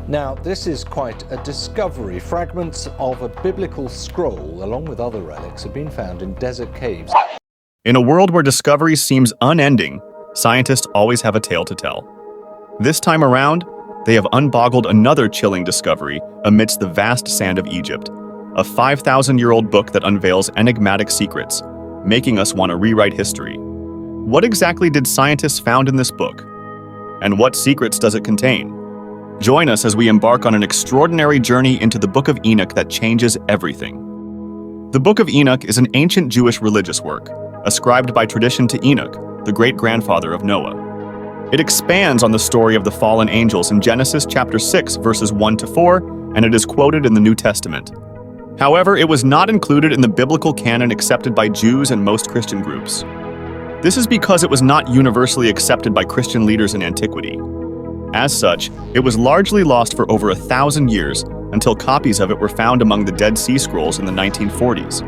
Now, this is quite a discovery. Fragments of a biblical scroll, along with other relics, have been found in desert caves. In a world where discovery seems unending, scientists always have a tale to tell. This time around, they have unboggled another chilling discovery amidst the vast sand of Egypt, a 5,000-year-old book that unveils enigmatic secrets, making us want to rewrite history. What exactly did scientists found in this book? And what secrets does it contain? Join us as we embark on an extraordinary journey into the Book of Enoch that changes everything. The Book of Enoch is an ancient Jewish religious work, ascribed by tradition to Enoch, the great-grandfather of Noah. It expands on the story of the fallen angels in Genesis chapter 6, verses 1 to 4, and it is quoted in the New Testament. However, it was not included in the biblical canon accepted by Jews and most Christian groups. This is because it was not universally accepted by Christian leaders in antiquity. As such, it was largely lost for over 1,000 years until copies of it were found among the Dead Sea Scrolls in the 1940s.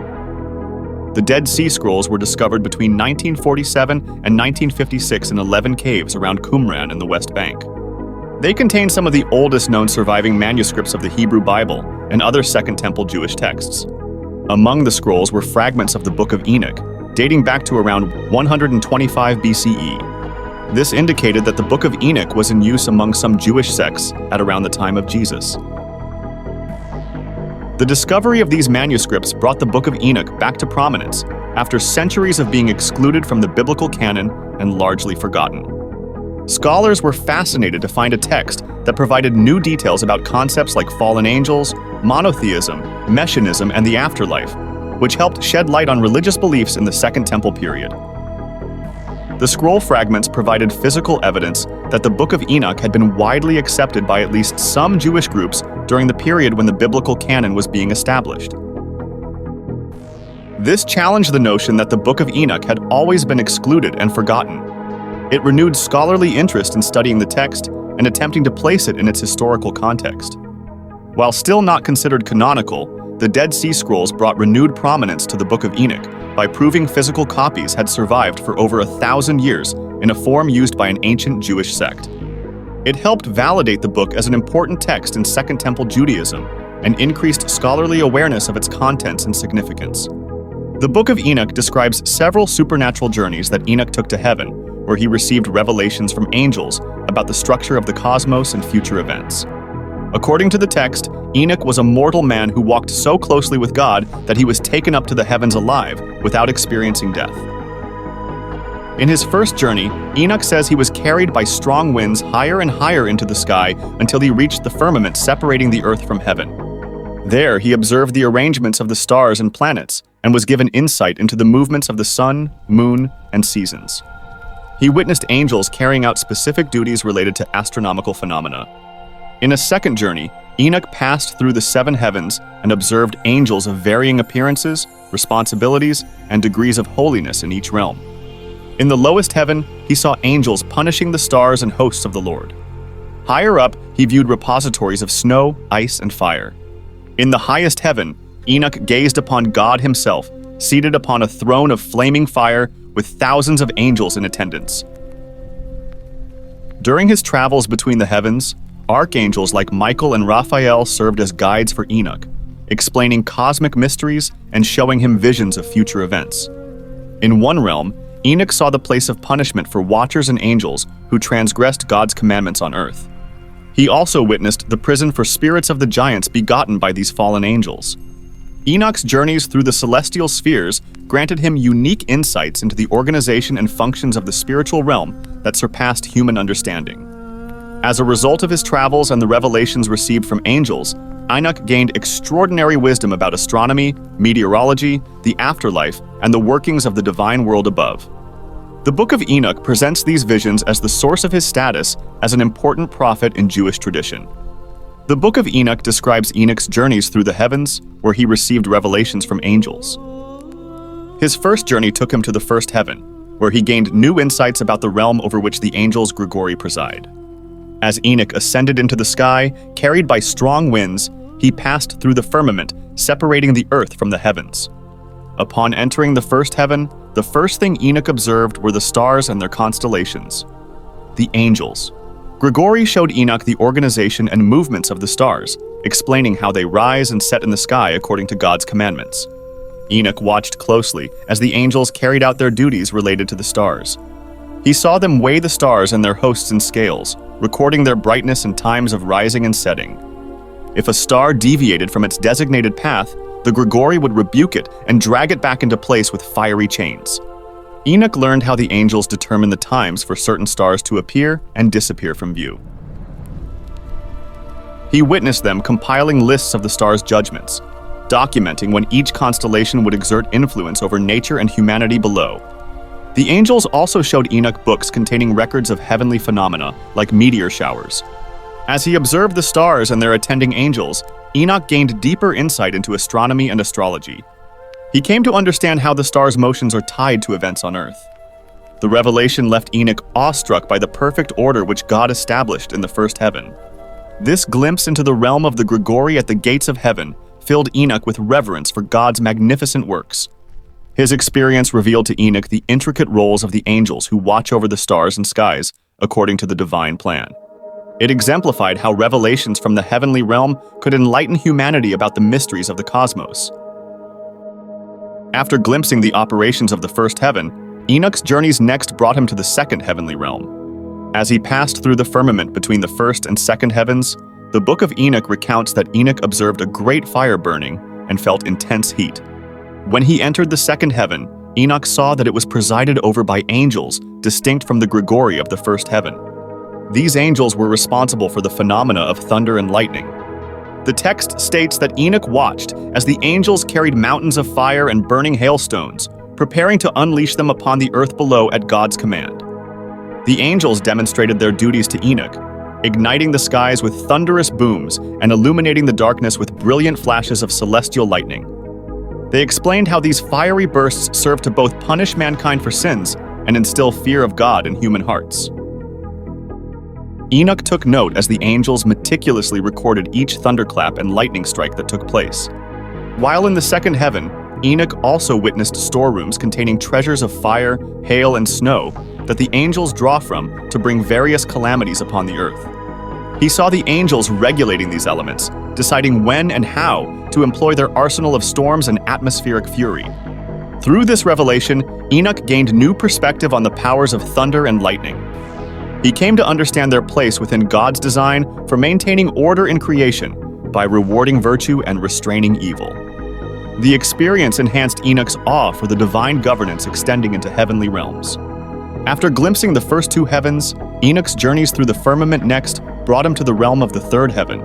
The Dead Sea Scrolls were discovered between 1947 and 1956 in 11 caves around Qumran in the West Bank. They contain some of the oldest known surviving manuscripts of the Hebrew Bible and other Second Temple Jewish texts. Among the scrolls were fragments of the Book of Enoch, dating back to around 125 BCE. This indicated that the Book of Enoch was in use among some Jewish sects at around the time of Jesus. The discovery of these manuscripts brought the Book of Enoch back to prominence after centuries of being excluded from the biblical canon and largely forgotten. Scholars were fascinated to find a text that provided new details about concepts like fallen angels, monotheism, messianism, and the afterlife, which helped shed light on religious beliefs in the Second Temple period. The scroll fragments provided physical evidence that the Book of Enoch had been widely accepted by at least some Jewish groups during the period when the biblical canon was being established. This challenged the notion that the Book of Enoch had always been excluded and forgotten. It renewed scholarly interest in studying the text and attempting to place it in its historical context. While still not considered canonical, the Dead Sea Scrolls brought renewed prominence to the Book of Enoch by proving physical copies had survived for over 1,000 years in a form used by an ancient Jewish sect. It helped validate the book as an important text in Second Temple Judaism and increased scholarly awareness of its contents and significance. The Book of Enoch describes several supernatural journeys that Enoch took to heaven, where he received revelations from angels about the structure of the cosmos and future events. According to the text, Enoch was a mortal man who walked so closely with God that he was taken up to the heavens alive without experiencing death. In his first journey, Enoch says he was carried by strong winds higher and higher into the sky until he reached the firmament separating the earth from heaven. There, he observed the arrangements of the stars and planets and was given insight into the movements of the sun, moon, and seasons. He witnessed angels carrying out specific duties related to astronomical phenomena. In a second journey, Enoch passed through the seven heavens and observed angels of varying appearances, responsibilities, and degrees of holiness in each realm. In the lowest heaven, he saw angels punishing the stars and hosts of the Lord. Higher up, he viewed repositories of snow, ice, and fire. In the highest heaven, Enoch gazed upon God himself, seated upon a throne of flaming fire with thousands of angels in attendance. During his travels between the heavens, archangels like Michael and Raphael served as guides for Enoch, explaining cosmic mysteries and showing him visions of future events. In one realm, Enoch saw the place of punishment for watchers and angels who transgressed God's commandments on earth. He also witnessed the prison for spirits of the giants begotten by these fallen angels. Enoch's journeys through the celestial spheres granted him unique insights into the organization and functions of the spiritual realm that surpassed human understanding. As a result of his travels and the revelations received from angels, Enoch gained extraordinary wisdom about astronomy, meteorology, the afterlife, and the workings of the divine world above. The Book of Enoch presents these visions as the source of his status as an important prophet in Jewish tradition. The Book of Enoch describes Enoch's journeys through the heavens, where he received revelations from angels. His first journey took him to the first heaven, where he gained new insights about the realm over which the angels Grigori preside. As Enoch ascended into the sky, carried by strong winds, he passed through the firmament, separating the earth from the heavens. Upon entering the first heaven, the first thing Enoch observed were the stars and their constellations. The angels. Grigori showed Enoch the organization and movements of the stars, explaining how they rise and set in the sky according to God's commandments. Enoch watched closely as the angels carried out their duties related to the stars. He saw them weigh the stars and their hosts in scales, recording their brightness and times of rising and setting. If a star deviated from its designated path, the Grigori would rebuke it and drag it back into place with fiery chains. Enoch learned how the angels determine the times for certain stars to appear and disappear from view. He witnessed them compiling lists of the stars' judgments, documenting when each constellation would exert influence over nature and humanity below. The angels also showed Enoch books containing records of heavenly phenomena, like meteor showers. As he observed the stars and their attending angels, Enoch gained deeper insight into astronomy and astrology. He came to understand how the stars' motions are tied to events on Earth. The revelation left Enoch awestruck by the perfect order which God established in the first heaven. This glimpse into the realm of the Grigori at the gates of heaven filled Enoch with reverence for God's magnificent works. His experience revealed to Enoch the intricate roles of the angels who watch over the stars and skies according to the divine plan. It exemplified how revelations from the heavenly realm could enlighten humanity about the mysteries of the cosmos. After glimpsing the operations of the first heaven, Enoch's journeys next brought him to the second heavenly realm. As he passed through the firmament between the first and second heavens, the Book of Enoch recounts that Enoch observed a great fire burning and felt intense heat. When he entered the second heaven, Enoch saw that it was presided over by angels distinct from the Grigori of the first heaven. These angels were responsible for the phenomena of thunder and lightning. The text states that Enoch watched as the angels carried mountains of fire and burning hailstones, preparing to unleash them upon the earth below at God's command. The angels demonstrated their duties to Enoch, igniting the skies with thunderous booms and illuminating the darkness with brilliant flashes of celestial lightning. They explained how these fiery bursts serve to both punish mankind for sins and instill fear of God in human hearts. Enoch took note as the angels meticulously recorded each thunderclap and lightning strike that took place. While in the second heaven, Enoch also witnessed storerooms containing treasures of fire, hail, and snow that the angels draw from to bring various calamities upon the earth. He saw the angels regulating these elements, deciding when and how to employ their arsenal of storms and atmospheric fury. Through this revelation, Enoch gained new perspective on the powers of thunder and lightning. He came to understand their place within God's design for maintaining order in creation by rewarding virtue and restraining evil. The experience enhanced Enoch's awe for the divine governance extending into heavenly realms. After glimpsing the first two heavens, Enoch's journeys through the firmament next brought him to the realm of the third heaven.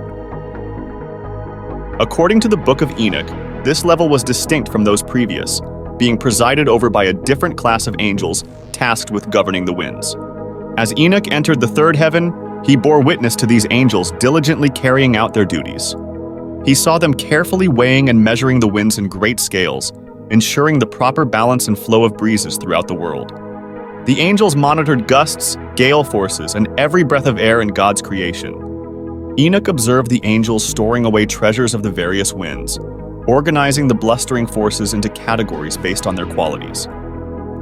According to the Book of Enoch, this level was distinct from those previous, being presided over by a different class of angels tasked with governing the winds. As Enoch entered the third heaven, he bore witness to these angels diligently carrying out their duties. He saw them carefully weighing and measuring the winds in great scales, ensuring the proper balance and flow of breezes throughout the world. The angels monitored gusts, gale forces, and every breath of air in God's creation. Enoch observed the angels storing away treasures of the various winds, organizing the blustering forces into categories based on their qualities.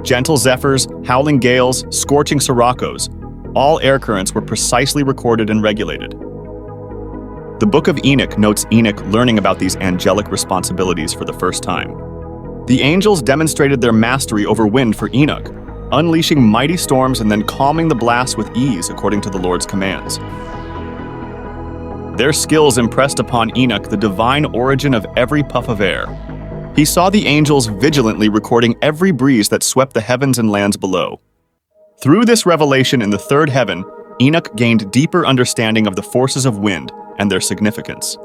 Gentle zephyrs, howling gales, scorching siroccos, all air currents were precisely recorded and regulated. The Book of Enoch notes Enoch learning about these angelic responsibilities for the first time. The angels demonstrated their mastery over wind for Enoch, unleashing mighty storms and then calming the blasts with ease according to the Lord's commands. Their skills impressed upon Enoch the divine origin of every puff of air. He saw the angels vigilantly recording every breeze that swept the heavens and lands below. Through this revelation in the third heaven, Enoch gained deeper understanding of the forces of wind and their significance.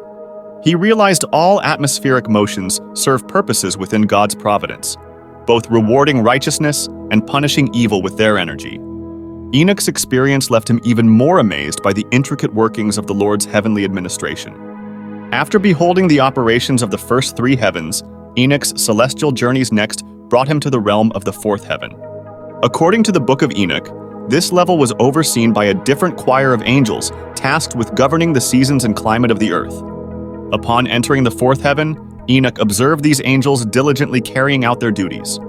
He realized all atmospheric motions serve purposes within God's providence, both rewarding righteousness and punishing evil with their energy. Enoch's experience left him even more amazed by the intricate workings of the Lord's heavenly administration. After beholding the operations of the first three heavens, Enoch's celestial journeys next brought him to the realm of the fourth heaven. According to the Book of Enoch, this level was overseen by a different choir of angels tasked with governing the seasons and climate of the earth. Upon entering the fourth heaven, Enoch observed these angels diligently carrying out their duties.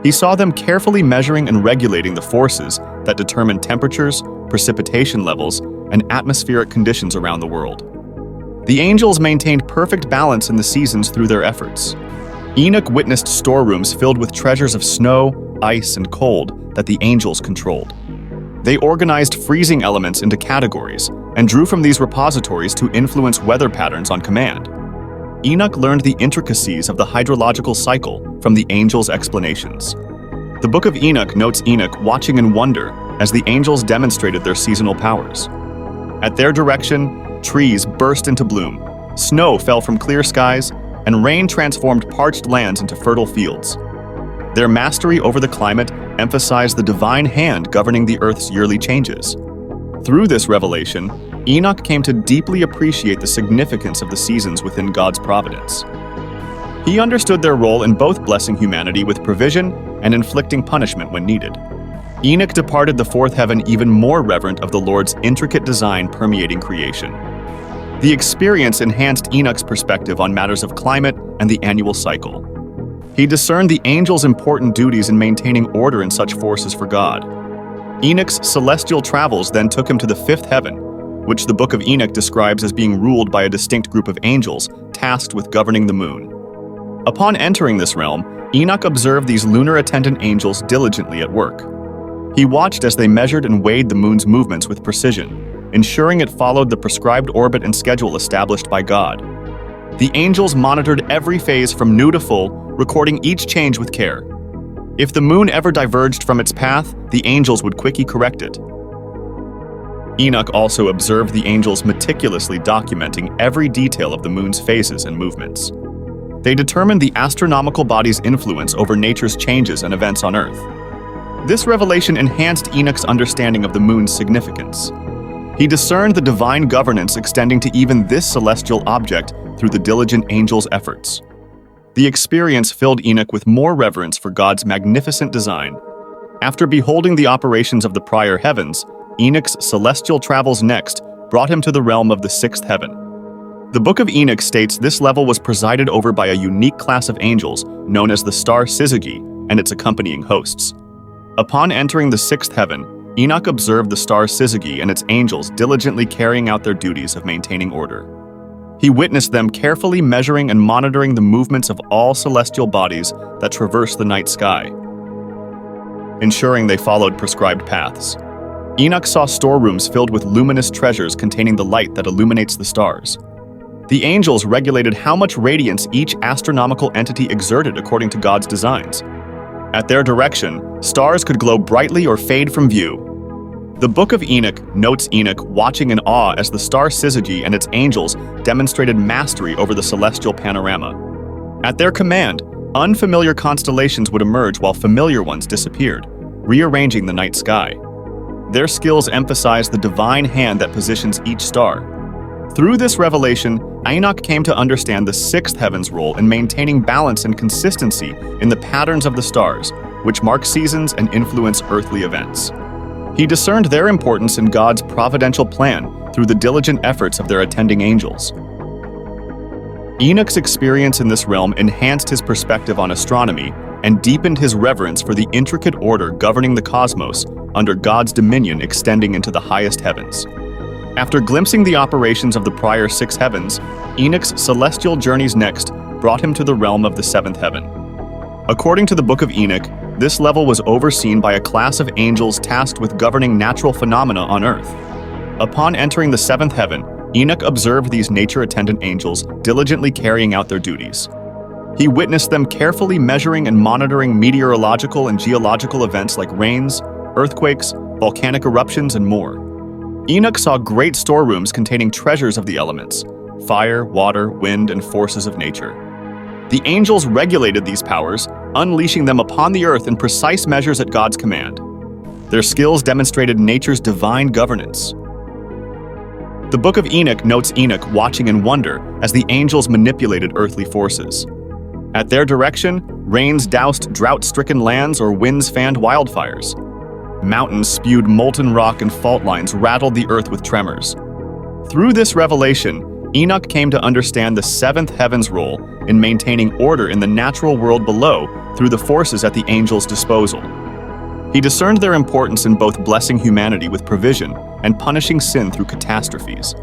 He saw them carefully measuring and regulating the forces that determine temperatures, precipitation levels, and atmospheric conditions around the world. The angels maintained perfect balance in the seasons through their efforts. Enoch witnessed storerooms filled with treasures of snow, ice, and cold that the angels controlled. They organized freezing elements into categories and drew from these repositories to influence weather patterns on command. Enoch learned the intricacies of the hydrological cycle from the angels' explanations. The Book of Enoch notes Enoch watching in wonder as the angels demonstrated their seasonal powers. At their direction, trees burst into bloom, snow fell from clear skies, and rain transformed parched lands into fertile fields. Their mastery over the climate emphasized the divine hand governing the earth's yearly changes. Through this revelation, Enoch came to deeply appreciate the significance of the seasons within God's providence. He understood their role in both blessing humanity with provision and inflicting punishment when needed. Enoch departed the fourth heaven even more reverent of the Lord's intricate design permeating creation. The experience enhanced Enoch's perspective on matters of climate and the annual cycle. He discerned the angels' important duties in maintaining order in such forces for God. Enoch's celestial travels then took him to the fifth heaven, which the Book of Enoch describes as being ruled by a distinct group of angels tasked with governing the moon. Upon entering this realm, Enoch observed these lunar attendant angels diligently at work. He watched as they measured and weighed the moon's movements with precision, ensuring it followed the prescribed orbit and schedule established by God. The angels monitored every phase from new to full, recording each change with care. If the moon ever diverged from its path, the angels would quickly correct it. Enoch also observed the angels meticulously documenting every detail of the moon's phases and movements. They determined the astronomical body's influence over nature's changes and events on Earth. This revelation enhanced Enoch's understanding of the moon's significance. He discerned the divine governance extending to even this celestial object through the diligent angels' efforts. The experience filled Enoch with more reverence for God's magnificent design. After beholding the operations of the prior heavens, Enoch's celestial travels next brought him to the realm of the sixth heaven. The Book of Enoch states this level was presided over by a unique class of angels known as the star Syzygy and its accompanying hosts. Upon entering the sixth heaven, Enoch observed the star Syzygy and its angels diligently carrying out their duties of maintaining order. He witnessed them carefully measuring and monitoring the movements of all celestial bodies that traverse the night sky, ensuring they followed prescribed paths. Enoch saw storerooms filled with luminous treasures containing the light that illuminates the stars. The angels regulated how much radiance each astronomical entity exerted according to God's designs. At their direction, stars could glow brightly or fade from view. The Book of Enoch notes Enoch watching in awe as the star Syzygy and its angels demonstrated mastery over the celestial panorama. At their command, unfamiliar constellations would emerge while familiar ones disappeared, rearranging the night sky. Their skills emphasized the divine hand that positions each star. Through this revelation, Enoch came to understand the sixth heaven's role in maintaining balance and consistency in the patterns of the stars, which mark seasons and influence earthly events. He discerned their importance in God's providential plan through the diligent efforts of their attending angels. Enoch's experience in this realm enhanced his perspective on astronomy and deepened his reverence for the intricate order governing the cosmos under God's dominion extending into the highest heavens. After glimpsing the operations of the prior six heavens, Enoch's celestial journeys next brought him to the realm of the seventh heaven. According to the Book of Enoch, this level was overseen by a class of angels tasked with governing natural phenomena on Earth. Upon entering the seventh heaven, Enoch observed these nature-attendant angels diligently carrying out their duties. He witnessed them carefully measuring and monitoring meteorological and geological events like rains, earthquakes, volcanic eruptions, and more. Enoch saw great storerooms containing treasures of the elements: fire, water, wind, and forces of nature. The angels regulated these powers, unleashing them upon the earth in precise measures at God's command. Their skills demonstrated nature's divine governance. The Book of Enoch notes Enoch watching in wonder as the angels manipulated earthly forces. At their direction, rains doused drought-stricken lands or winds fanned wildfires. Mountains spewed molten rock and fault lines rattled the earth with tremors. Through this revelation, Enoch came to understand the seventh heaven's role in maintaining order in the natural world below through the forces at the angels' disposal. He discerned their importance in both blessing humanity with provision and punishing sin through catastrophes.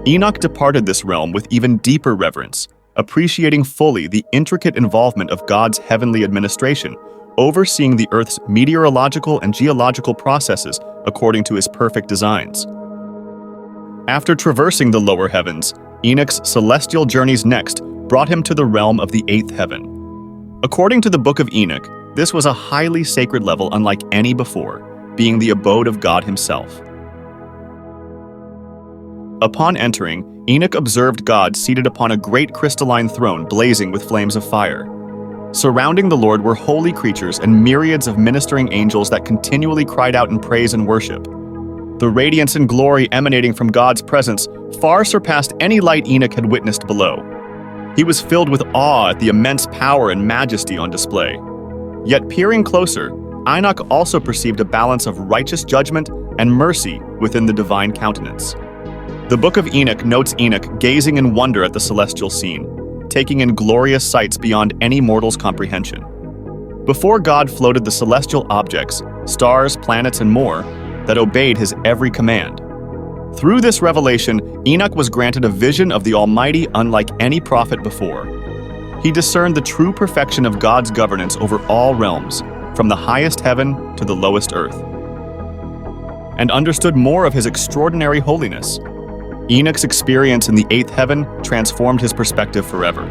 Enoch departed this realm with even deeper reverence, appreciating fully the intricate involvement of God's heavenly administration, overseeing the Earth's meteorological and geological processes according to his perfect designs. After traversing the lower heavens, Enoch's celestial journeys next brought him to the realm of the eighth heaven. According to the Book of Enoch, this was a highly sacred level unlike any before, being the abode of God himself. Upon entering, Enoch observed God seated upon a great crystalline throne blazing with flames of fire. Surrounding the Lord were holy creatures and myriads of ministering angels that continually cried out in praise and worship. The radiance and glory emanating from God's presence far surpassed any light Enoch had witnessed below. He was filled with awe at the immense power and majesty on display. Yet peering closer, Enoch also perceived a balance of righteous judgment and mercy within the divine countenance. The Book of Enoch notes Enoch gazing in wonder at the celestial scene, taking in glorious sights beyond any mortal's comprehension. Before God floated the celestial objects, stars, planets, and more, that obeyed his every command. Through this revelation, Enoch was granted a vision of the Almighty unlike any prophet before. He discerned the true perfection of God's governance over all realms, from the highest heaven to the lowest earth, and understood more of his extraordinary holiness. Enoch's experience in the eighth heaven transformed his perspective forever.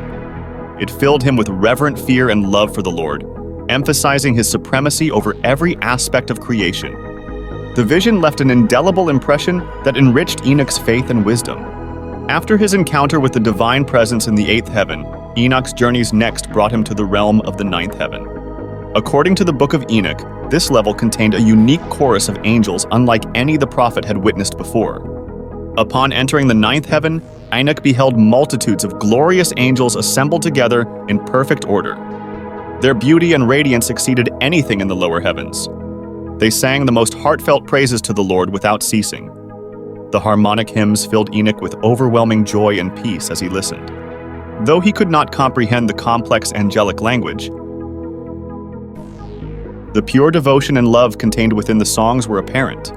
It filled him with reverent fear and love for the Lord, emphasizing his supremacy over every aspect of creation. The vision left an indelible impression that enriched Enoch's faith and wisdom. After his encounter with the divine presence in the eighth heaven, Enoch's journeys next brought him to the realm of the ninth heaven. According to the Book of Enoch, this level contained a unique chorus of angels unlike any the prophet had witnessed before. Upon entering the ninth heaven, Enoch beheld multitudes of glorious angels assembled together in perfect order. Their beauty and radiance exceeded anything in the lower heavens. They sang the most heartfelt praises to the Lord without ceasing. The harmonic hymns filled Enoch with overwhelming joy and peace as he listened. Though he could not comprehend the complex angelic language, the pure devotion and love contained within the songs were apparent.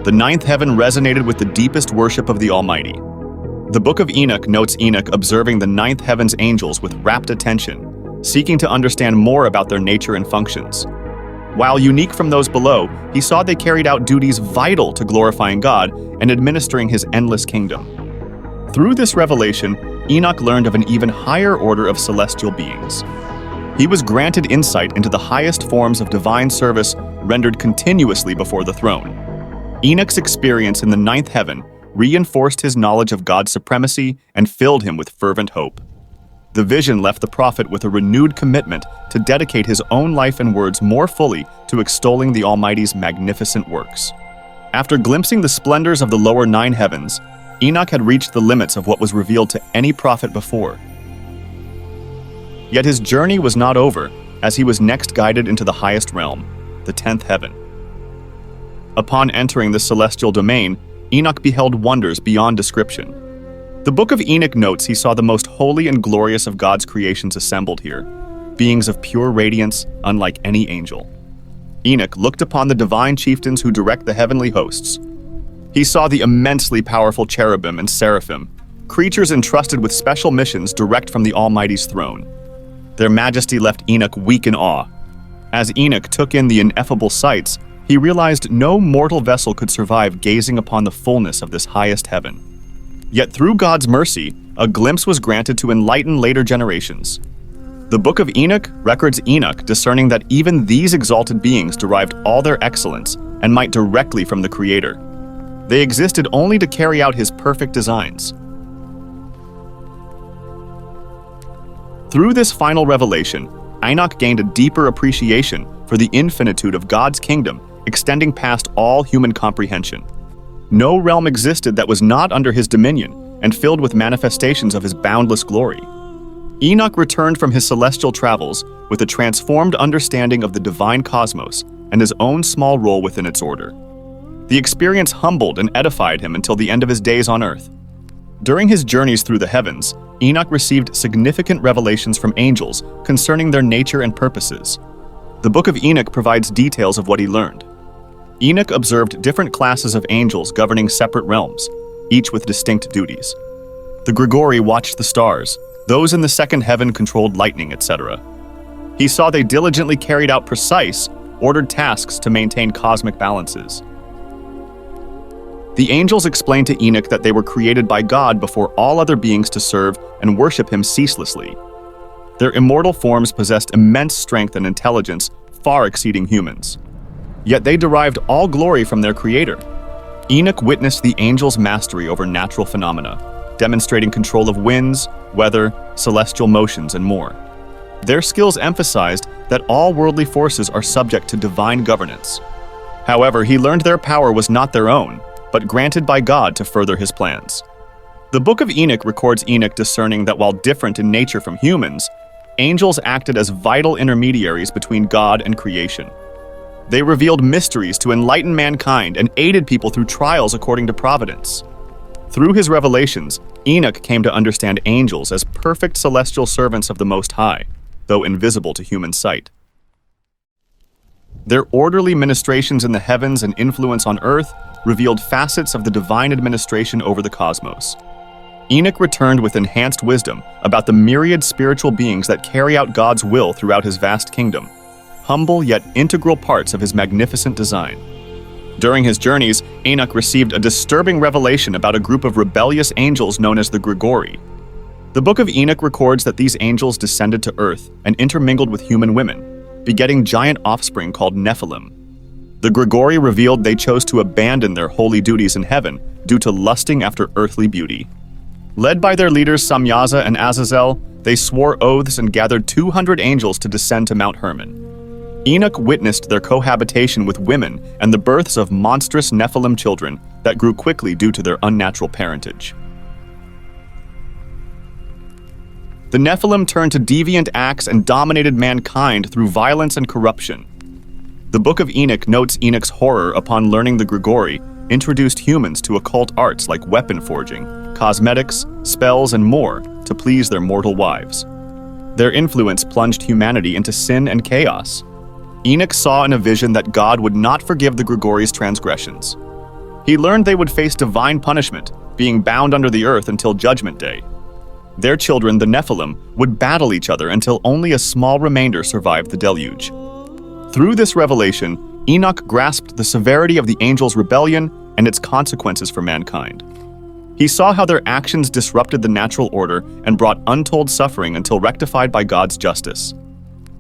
The ninth heaven resonated with the deepest worship of the Almighty. The Book of Enoch notes Enoch observing the ninth heaven's angels with rapt attention, seeking to understand more about their nature and functions. While unique from those below, he saw they carried out duties vital to glorifying God and administering his endless kingdom. Through this revelation, Enoch learned of an even higher order of celestial beings. He was granted insight into the highest forms of divine service rendered continuously before the throne. Enoch's experience in the ninth heaven reinforced his knowledge of God's supremacy and filled him with fervent hope. The vision left the prophet with a renewed commitment to dedicate his own life and words more fully to extolling the Almighty's magnificent works. After glimpsing the splendors of the lower nine heavens, Enoch had reached the limits of what was revealed to any prophet before. Yet his journey was not over, as he was next guided into the highest realm, the 10th heaven. Upon entering the celestial domain, Enoch beheld wonders beyond description. The Book of Enoch notes he saw the most holy and glorious of God's creations assembled here, beings of pure radiance, unlike any angel. Enoch looked upon the divine chieftains who direct the heavenly hosts. He saw the immensely powerful cherubim and seraphim, creatures entrusted with special missions direct from the Almighty's throne. Their majesty left Enoch weak in awe. As Enoch took in the ineffable sights, he realized no mortal vessel could survive gazing upon the fullness of this highest heaven. Yet through God's mercy, a glimpse was granted to enlighten later generations. The Book of Enoch records Enoch discerning that even these exalted beings derived all their excellence and might directly from the Creator. They existed only to carry out his perfect designs. Through this final revelation, Enoch gained a deeper appreciation for the infinitude of God's kingdom, extending past all human comprehension. No realm existed that was not under his dominion and filled with manifestations of his boundless glory. Enoch returned from his celestial travels with a transformed understanding of the divine cosmos and his own small role within its order. The experience humbled and edified him until the end of his days on earth. During his journeys through the heavens, Enoch received significant revelations from angels concerning their nature and purposes. The Book of Enoch provides details of what he learned. Enoch observed different classes of angels governing separate realms, each with distinct duties. The Grigori watched the stars. Those in the second heaven controlled lightning, etc. He saw they diligently carried out precise, ordered tasks to maintain cosmic balances. The angels explained to Enoch that they were created by God before all other beings to serve and worship him ceaselessly. Their immortal forms possessed immense strength and intelligence, far exceeding humans. Yet they derived all glory from their creator. Enoch witnessed the angels' mastery over natural phenomena, demonstrating control of winds, weather, celestial motions, and more. Their skills emphasized that all worldly forces are subject to divine governance. However, he learned their power was not their own, but granted by God to further his plans. The Book of Enoch records Enoch discerning that while different in nature from humans, angels acted as vital intermediaries between God and creation. They revealed mysteries to enlighten mankind and aided people through trials according to providence. Through his revelations, Enoch came to understand angels as perfect celestial servants of the Most High, though invisible to human sight. Their orderly ministrations in the heavens and influence on earth revealed facets of the divine administration over the cosmos. Enoch returned with enhanced wisdom about the myriad spiritual beings that carry out God's will throughout his vast kingdom, humble yet integral parts of his magnificent design. During his journeys, Enoch received a disturbing revelation about a group of rebellious angels known as the Grigori. The Book of Enoch records that these angels descended to earth and intermingled with human women, begetting giant offspring called Nephilim. The Grigori revealed they chose to abandon their holy duties in heaven due to lusting after earthly beauty. Led by their leaders Samyaza and Azazel, they swore oaths and gathered 200 angels to descend to Mount Hermon. Enoch witnessed their cohabitation with women and the births of monstrous Nephilim children that grew quickly due to their unnatural parentage. The Nephilim turned to deviant acts and dominated mankind through violence and corruption. The Book of Enoch notes Enoch's horror upon learning the Grigori introduced humans to occult arts like weapon forging, cosmetics, spells, and more to please their mortal wives. Their influence plunged humanity into sin and chaos. Enoch saw in a vision that God would not forgive the Grigori's transgressions. He learned they would face divine punishment, being bound under the earth until Judgment Day. Their children, the Nephilim, would battle each other until only a small remainder survived the deluge. Through this revelation, Enoch grasped the severity of the angels' rebellion and its consequences for mankind. He saw how their actions disrupted the natural order and brought untold suffering until rectified by God's justice.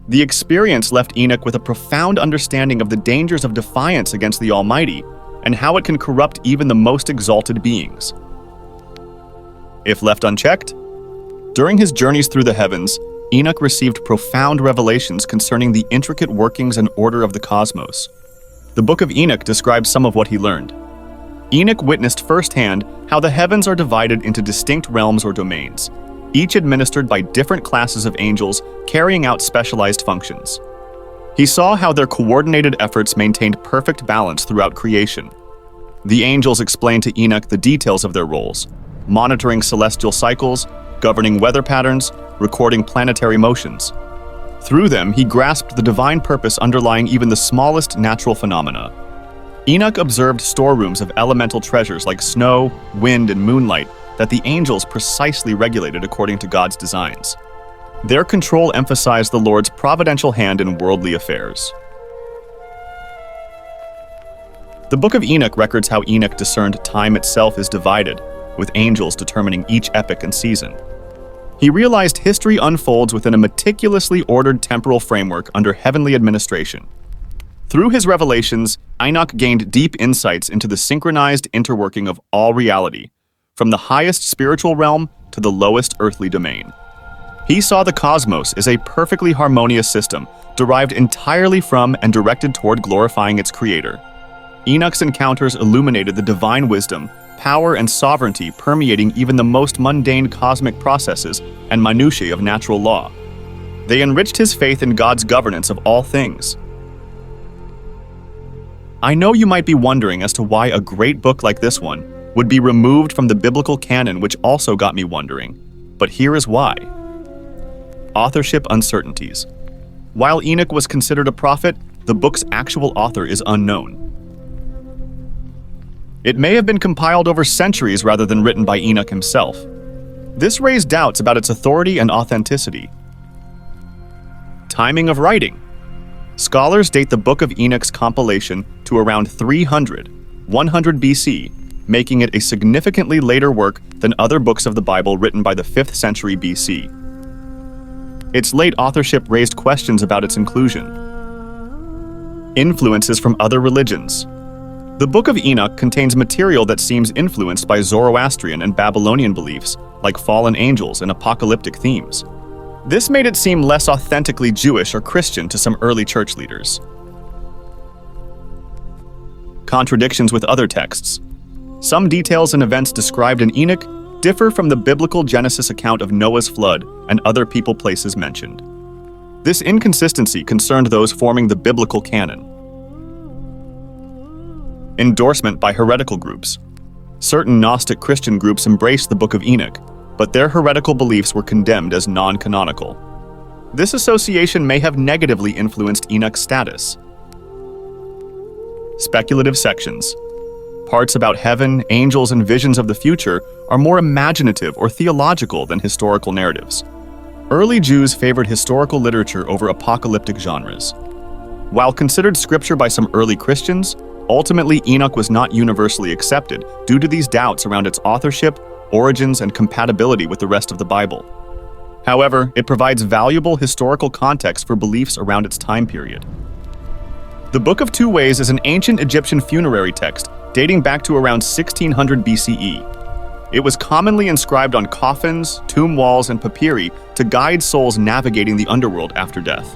The experience left Enoch with a profound understanding of the dangers of defiance against the Almighty and how it can corrupt even the most exalted beings. If left unchecked, during his journeys through the heavens, Enoch received profound revelations concerning the intricate workings and order of the cosmos. The Book of Enoch describes some of what he learned. Enoch witnessed firsthand how the heavens are divided into distinct realms or domains, each administered by different classes of angels carrying out specialized functions. He saw how their coordinated efforts maintained perfect balance throughout creation. The angels explained to Enoch the details of their roles, monitoring celestial cycles, governing weather patterns, recording planetary motions. Through them, he grasped the divine purpose underlying even the smallest natural phenomena. Enoch observed storerooms of elemental treasures like snow, wind, and moonlight that the angels precisely regulated according to God's designs. Their control emphasized the Lord's providential hand in worldly affairs. The Book of Enoch records how Enoch discerned time itself is divided, with angels determining each epoch and season. He realized history unfolds within a meticulously ordered temporal framework under heavenly administration. Through his revelations, Enoch gained deep insights into the synchronized interworking of all reality, from the highest spiritual realm to the lowest earthly domain. He saw the cosmos as a perfectly harmonious system, derived entirely from and directed toward glorifying its creator. Enoch's encounters illuminated the divine wisdom, power, and sovereignty permeating even the most mundane cosmic processes and minutiae of natural law. They enriched his faith in God's governance of all things. I know you might be wondering as to why a great book like this one would be removed from the biblical canon, which also got me wondering. But here is why. Authorship uncertainties. While Enoch was considered a prophet, the book's actual author is unknown. It may have been compiled over centuries rather than written by Enoch himself. This raised doubts about its authority and authenticity. Timing of writing. Scholars date the Book of Enoch's compilation to around 100 BC, making it a significantly later work than other books of the Bible written by the 5th century BC. Its late authorship raised questions about its inclusion. Influences from other religions. The Book of Enoch contains material that seems influenced by Zoroastrian and Babylonian beliefs, like fallen angels and apocalyptic themes. This made it seem less authentically Jewish or Christian to some early church leaders. Contradictions with other texts. Some details and events described in Enoch differ from the biblical Genesis account of Noah's flood and other people places mentioned. This inconsistency concerned those forming the biblical canon. Endorsement by heretical groups. Certain Gnostic Christian groups embraced the Book of Enoch, but their heretical beliefs were condemned as non-canonical. This association may have negatively influenced Enoch's status. Speculative sections. Parts about heaven, angels, and visions of the future are more imaginative or theological than historical narratives. Early Jews favored historical literature over apocalyptic genres. While considered scripture by some early Christians, ultimately Enoch was not universally accepted due to these doubts around its authorship, origins, and compatibility with the rest of the Bible. However, it provides valuable historical context for beliefs around its time period. The Book of Two Ways is an ancient Egyptian funerary text dating back to around 1600 BCE. It was commonly inscribed on coffins, tomb walls, and papyri to guide souls navigating the underworld after death.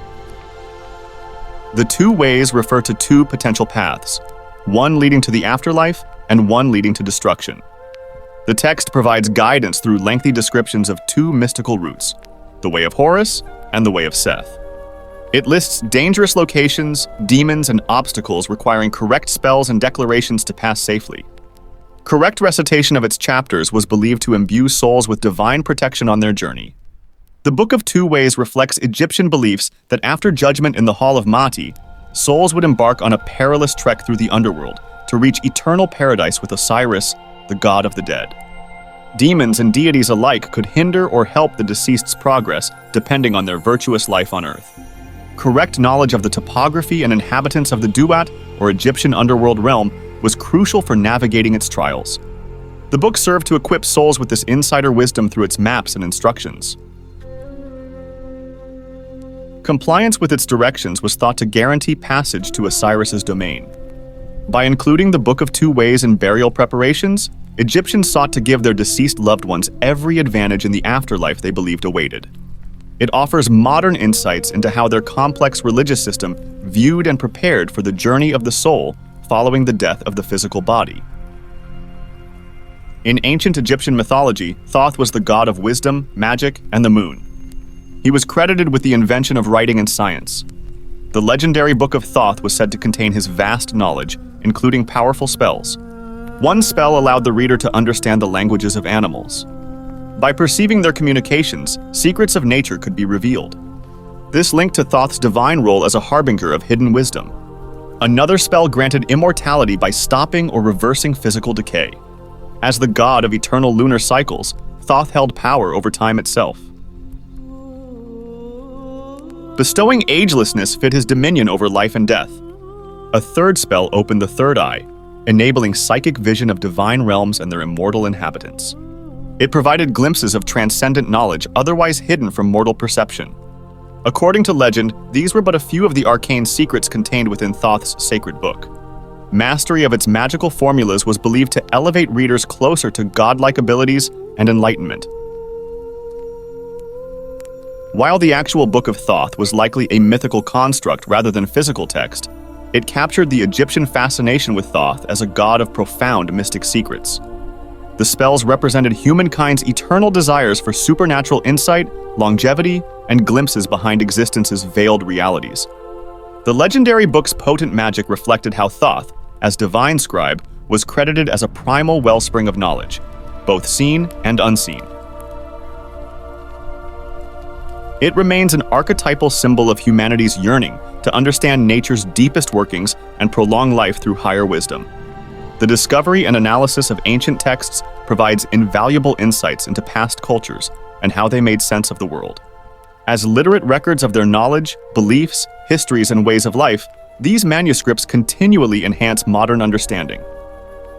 The two ways refer to two potential paths, one leading to the afterlife and one leading to destruction. The text provides guidance through lengthy descriptions of two mystical routes, the way of Horus and the way of Seth. It lists dangerous locations, demons, and obstacles requiring correct spells and declarations to pass safely. Correct recitation of its chapters was believed to imbue souls with divine protection on their journey. The Book of Two Ways reflects Egyptian beliefs that after judgment in the Hall of Mati, souls would embark on a perilous trek through the underworld to reach eternal paradise with Osiris, the god of the dead. Demons and deities alike could hinder or help the deceased's progress depending on their virtuous life on earth. Correct knowledge of the topography and inhabitants of the Duat, or Egyptian underworld realm, was crucial for navigating its trials. The book served to equip souls with this insider wisdom through its maps and instructions. Compliance with its directions was thought to guarantee passage to Osiris's domain. By including the Book of Two Ways in burial preparations, Egyptians sought to give their deceased loved ones every advantage in the afterlife they believed awaited. It offers modern insights into how their complex religious system viewed and prepared for the journey of the soul following the death of the physical body. In ancient Egyptian mythology, Thoth was the god of wisdom, magic, and the moon. He was credited with the invention of writing and science. The legendary Book of Thoth was said to contain his vast knowledge, including powerful spells. One spell allowed the reader to understand the languages of animals. By perceiving their communications, secrets of nature could be revealed. This linked to Thoth's divine role as a harbinger of hidden wisdom. Another spell granted immortality by stopping or reversing physical decay. As the god of eternal lunar cycles, Thoth held power over time itself. Bestowing agelessness fit his dominion over life and death. A third spell opened the third eye, enabling psychic vision of divine realms and their immortal inhabitants. It provided glimpses of transcendent knowledge otherwise hidden from mortal perception. According to legend, these were but a few of the arcane secrets contained within Thoth's sacred book. Mastery of its magical formulas was believed to elevate readers closer to godlike abilities and enlightenment. While the actual Book of Thoth was likely a mythical construct rather than physical text, it captured the Egyptian fascination with Thoth as a god of profound mystic secrets. The spells represented humankind's eternal desires for supernatural insight, longevity, and glimpses behind existence's veiled realities. The legendary book's potent magic reflected how Thoth, as divine scribe, was credited as a primal wellspring of knowledge, both seen and unseen. It remains an archetypal symbol of humanity's yearning to understand nature's deepest workings and prolong life through higher wisdom. The discovery and analysis of ancient texts provides invaluable insights into past cultures and how they made sense of the world. As literate records of their knowledge, beliefs, histories, and ways of life, these manuscripts continually enhance modern understanding.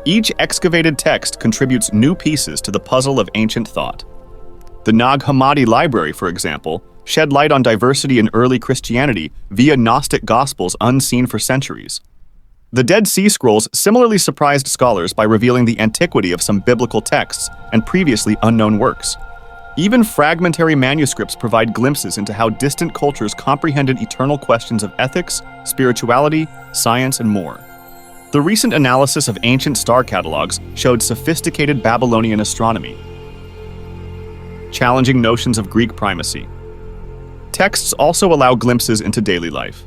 Each excavated text contributes new pieces to the puzzle of ancient thought. The Nag Hammadi Library, for example, shed light on diversity in early Christianity via Gnostic Gospels unseen for centuries. The Dead Sea Scrolls similarly surprised scholars by revealing the antiquity of some biblical texts and previously unknown works. Even fragmentary manuscripts provide glimpses into how distant cultures comprehended eternal questions of ethics, spirituality, science, and more. The recent analysis of ancient star catalogs showed sophisticated Babylonian astronomy, challenging notions of Greek primacy. Texts also allow glimpses into daily life.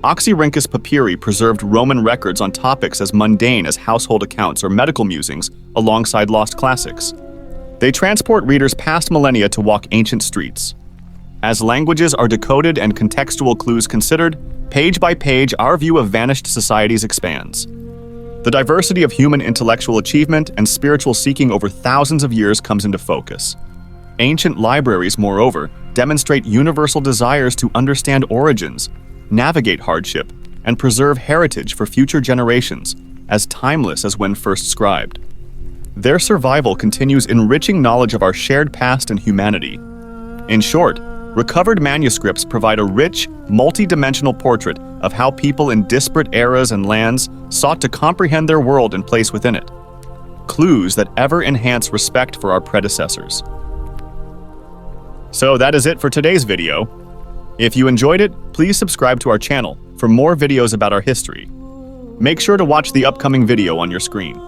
Oxyrhynchus papyri preserved Roman records on topics as mundane as household accounts or medical musings alongside lost classics. They transport readers past millennia to walk ancient streets. As languages are decoded and contextual clues considered, page by page our view of vanished societies expands. The diversity of human intellectual achievement and spiritual seeking over thousands of years comes into focus. Ancient libraries, moreover, demonstrate universal desires to understand origins, navigate hardship, and preserve heritage for future generations, as timeless as when first scribed. Their survival continues enriching knowledge of our shared past and humanity. In short, recovered manuscripts provide a rich, multi-dimensional portrait of how people in disparate eras and lands sought to comprehend their world and place within it. Clues that ever enhance respect for our predecessors. So that is it for today's video. If you enjoyed it, please subscribe to our channel for more videos about our history. Make sure to watch the upcoming video on your screen.